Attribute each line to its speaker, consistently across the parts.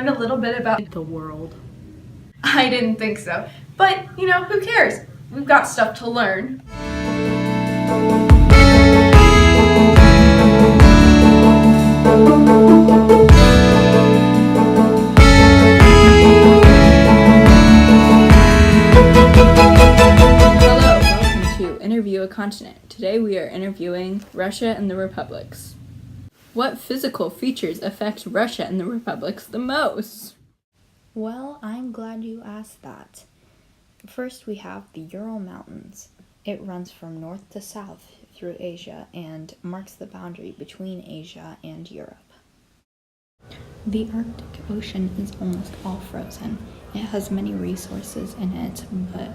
Speaker 1: learned a little bit about the world. I didn't think so. But, who cares? We've got stuff to learn. Hello, welcome to Interview a Continent. Today we are interviewing Russia and the republics. What physical features affect Russia and the republics the most?
Speaker 2: Well, I'm glad you asked that. First, we have the Ural Mountains. It runs from north to south through Asia and marks the boundary between Asia and Europe. The Arctic Ocean is almost all frozen. It has many resources in it, but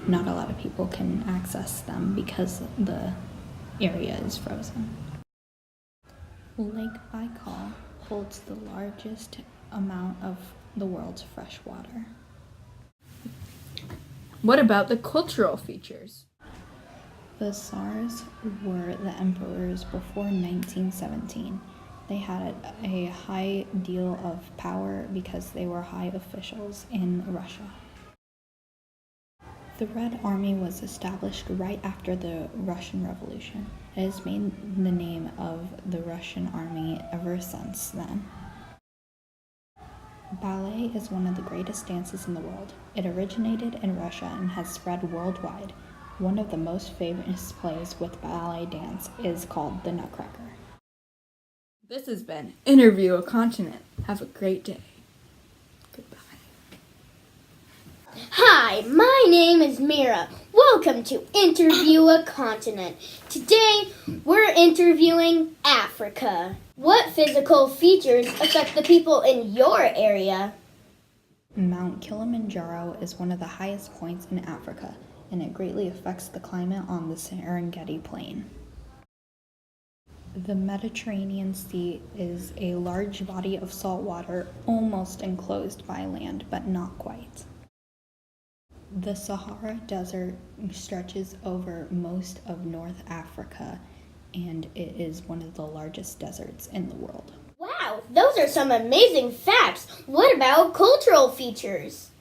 Speaker 2: not a lot of people can access them because the area is frozen. Lake Baikal holds the largest amount of the world's fresh water.
Speaker 1: What about the cultural features?
Speaker 2: The Tsars were the emperors before 1917. They had a high deal of power because they were high officials in Russia. The Red Army was established right after the Russian Revolution. It has made the name of the Russian army ever since then. Ballet is one of the greatest dances in the world. It originated in Russia and has spread worldwide. One of the most famous plays with ballet dance is called The Nutcracker.
Speaker 1: This has been Interview a Continent. Have a great day. Goodbye.
Speaker 3: Hi, my name is Mira. Welcome to Interview a Continent. Today, we're interviewing Africa. What physical features affect the people in your area?
Speaker 2: Mount Kilimanjaro is one of the highest points in Africa, and it greatly affects the climate on the Serengeti Plain. The Mediterranean Sea is a large body of salt water almost enclosed by land, but not quite. The Sahara Desert stretches over most of North Africa, and it is one of the largest deserts in the world.
Speaker 3: Wow, those are some amazing facts. What about cultural features?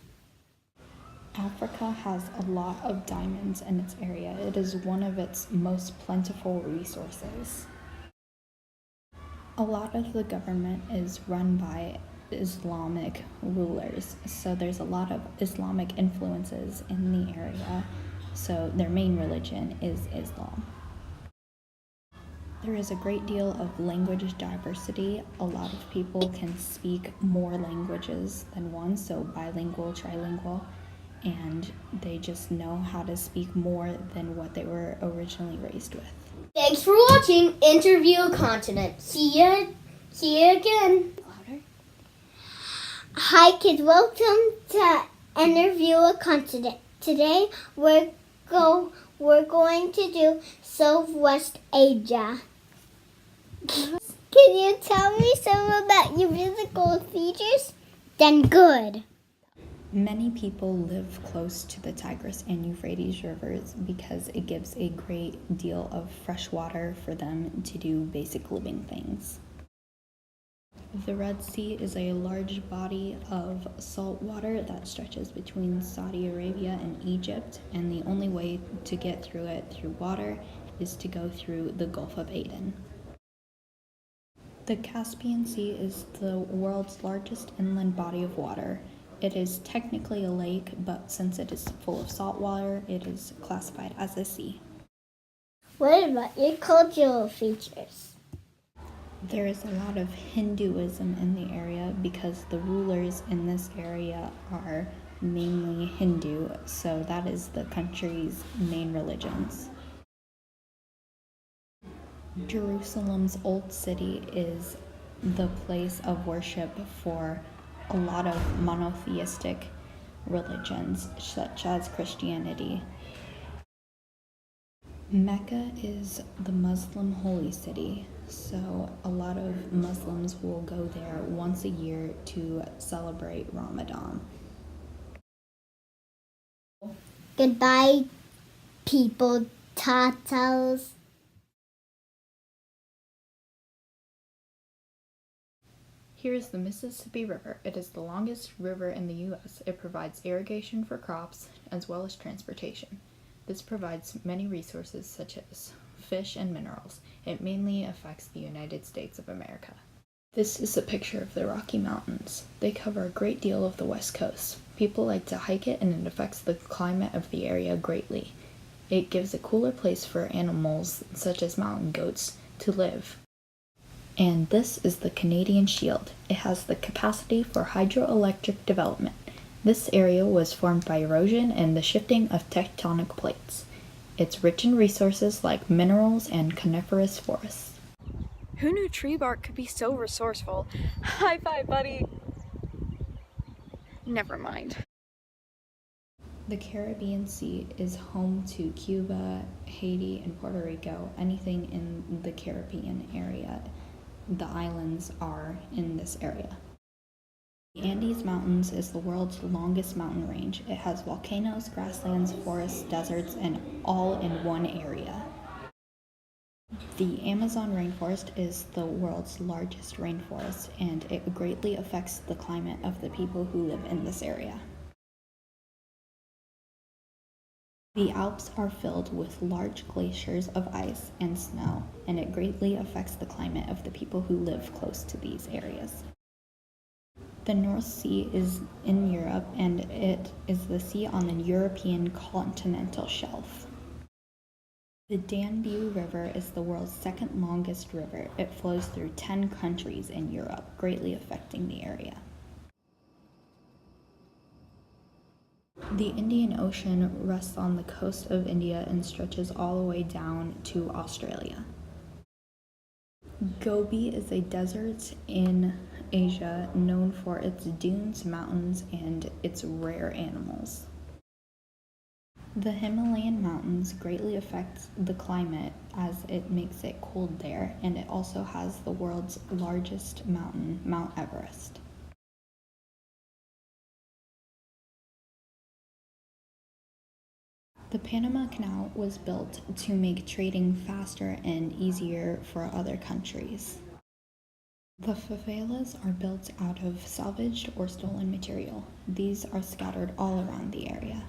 Speaker 2: Africa has a lot of diamonds in its area. It is one of its most plentiful resources. A lot of the government is run by Islamic rulers, so there's a lot of Islamic influences in the area, so their main religion is Islam. There is a great deal of language diversity. A lot of people can speak more languages than one, so bilingual, trilingual, and they just know how to speak more than what they were originally raised with.
Speaker 3: Thanks for watching Interview a Continent. See ya again. Louder. Hi kids, welcome to Interview a Continent. Today we're going to do Southwest Asia. Can you tell me some about your physical features? Then good.
Speaker 2: Many people live close to the Tigris and Euphrates rivers because it gives a great deal of fresh water for them to do basic living things. The Red Sea is a large body of salt water that stretches between Saudi Arabia and Egypt, and the only way to get through it through water is to go through the Gulf of Aden. The Caspian Sea is the world's largest inland body of water. It is technically a lake, but since it is full of salt water, it is classified as a sea.
Speaker 3: What about your cultural features?
Speaker 2: There is a lot of Hinduism in the area because the rulers in this area are mainly Hindu, so that is the country's main religions. Jerusalem's Old City is the place of worship for a lot of monotheistic religions, such as Christianity. Mecca is the Muslim holy city, so a lot of Muslims will go there once a year to celebrate Ramadan.
Speaker 3: Goodbye, people, tatas.
Speaker 2: Here is the Mississippi River. It is the longest river in the U.S. It provides irrigation for crops as well as transportation. This provides many resources such as fish and minerals. It mainly affects the United States of America. This is a picture of the Rocky Mountains. They cover a great deal of the West Coast. People like to hike it, and it affects the climate of the area greatly. It gives a cooler place for animals, such as mountain goats, to live. And this is the Canadian Shield. It has the capacity for hydroelectric development. This area was formed by erosion and the shifting of tectonic plates. It's rich in resources like minerals and coniferous forests.
Speaker 1: Who knew tree bark could be so resourceful? High five, buddy! Never mind.
Speaker 2: The Caribbean Sea is home to Cuba, Haiti, and Puerto Rico. Anything in the Caribbean area, the islands are in this area. The Andes Mountains is the world's longest mountain range. It has volcanoes, grasslands, forests, deserts, and all in one area. The Amazon rainforest is the world's largest rainforest, and it greatly affects the climate of the people who live in this area. The Alps are filled with large glaciers of ice and snow, and it greatly affects the climate of the people who live close to these areas. The North Sea is in Europe, and it is the sea on the European continental shelf. The Danube River is the world's second longest river. It flows through 10 countries in Europe, greatly affecting the area. The Indian Ocean rests on the coast of India and stretches all the way down to Australia. Gobi is a desert in Asia known for its dunes, mountains, and its rare animals. The Himalayan mountains greatly affect the climate as it makes it cold there, and it also has the world's largest mountain, Mount Everest. The Panama Canal was built to make trading faster and easier for other countries. The favelas are built out of salvaged or stolen material. These are scattered all around the area.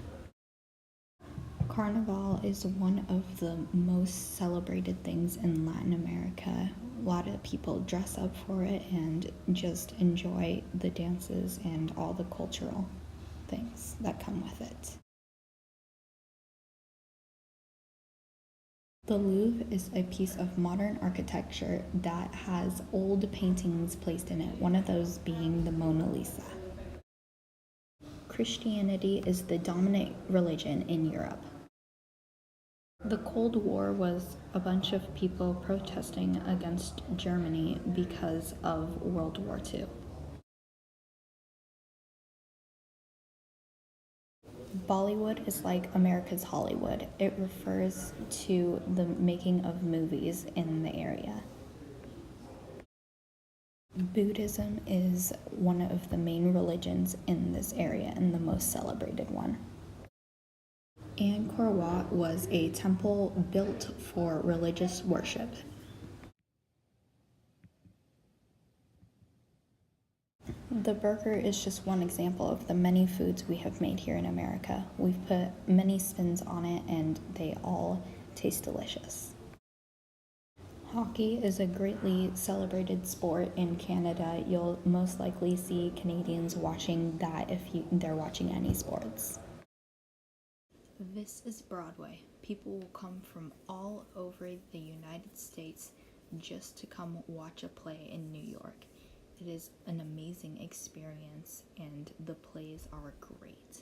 Speaker 2: Carnival is one of the most celebrated things in Latin America. A lot of people dress up for it and just enjoy the dances and all the cultural things that come with it. The Louvre is a piece of modern architecture that has old paintings placed in it, one of those being the Mona Lisa. Christianity is the dominant religion in Europe. The Cold War was a bunch of people protesting against Germany because of World War II. Bollywood is like America's Hollywood. It refers to the making of movies in the area. Buddhism is one of the main religions in this area and the most celebrated one. Angkor Wat was a temple built for religious worship. The burger is just one example of the many foods we have made here in America. We've put many spins on it and they all taste delicious. Hockey is a greatly celebrated sport in Canada. You'll most likely see Canadians watching that if they're watching any sports. This is Broadway. People will come from all over the United States just to come watch a play in New York. It is an amazing experience and the plays are great.